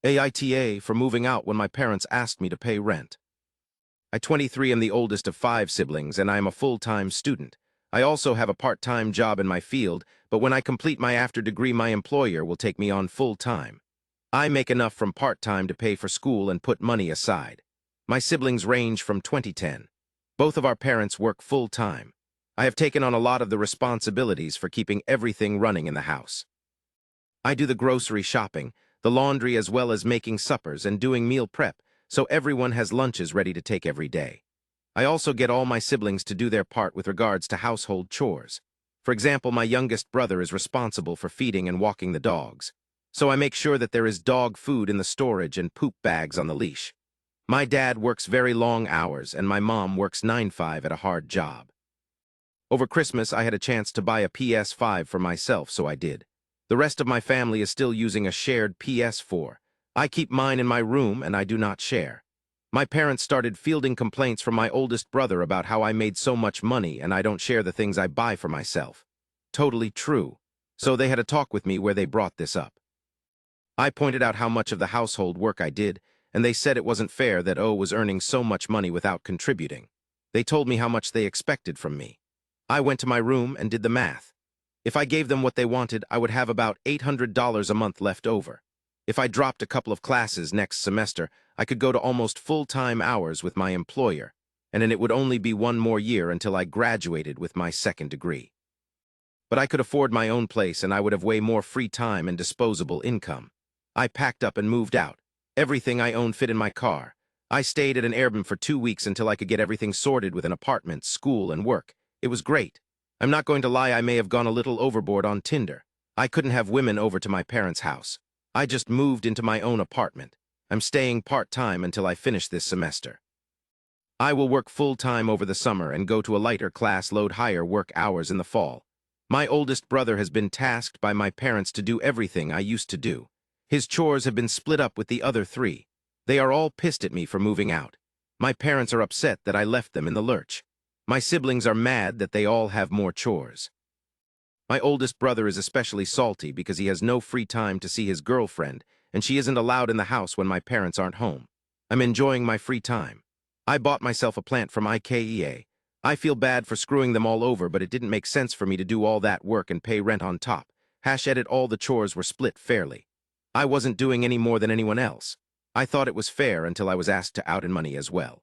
AITA for moving out when my parents asked me to pay rent. I 23 am the oldest of 5 siblings, and I am a full-time student. I also have a part-time job in my field, but when I complete my after-degree, my employer will take me on full-time. I make enough from part-time to pay for school and put money aside. My siblings range from 2010. Both of our parents work full-time. I have taken on a lot of the responsibilities for keeping everything running in the house. I do the grocery shopping, the laundry, as well as making suppers and doing meal prep, so everyone has lunches ready to take every day. I also get all my siblings to do their part with regards to household chores. For example, my youngest brother is responsible for feeding and walking the dogs, so I make sure that there is dog food in the storage and poop bags on the leash. My dad works very long hours, and my mom works 9-5 at a hard job. Over Christmas, I had a chance to buy a PS5 for myself, so I did. The rest of my family is still using a shared PS4. I keep mine in my room, and I do not share. My parents started fielding complaints from my oldest brother about how I made so much money and I don't share the things I buy for myself. Totally true. So they had a talk with me where they brought this up. I pointed out how much of the household work I did, and they said it wasn't fair that O was earning so much money without contributing. They told me how much they expected from me. I went to my room and did the math. If I gave them what they wanted, I would have about $800 a month left over. If I dropped a couple of classes next semester, I could go to almost full-time hours with my employer, and then it would only be one more year until I graduated with my second degree. But I could afford my own place, and I would have way more free time and disposable income. I packed up and moved out. Everything I owned fit in my car. I stayed at an Airbnb for 2 weeks until I could get everything sorted with an apartment, school, and work. It was great. I'm not going to lie, I may have gone a little overboard on Tinder. I couldn't have women over to my parents' house. I just moved into my own apartment. I'm staying part-time until I finish this semester. I will work full-time over the summer and go to a lighter class, load higher work hours in the fall. My oldest brother has been tasked by my parents to do everything I used to do. His chores have been split up with the other 3. They are all pissed at me for moving out. My parents are upset that I left them in the lurch. My siblings are mad that they all have more chores. My oldest brother is especially salty because he has no free time to see his girlfriend, and she isn't allowed in the house when my parents aren't home. I'm enjoying my free time. I bought myself a plant from IKEA. I feel bad for screwing them all over, but it didn't make sense for me to do all that work and pay rent on top. # all the chores were split fairly. I wasn't doing any more than anyone else. I thought it was fair until I was asked to out in money as well.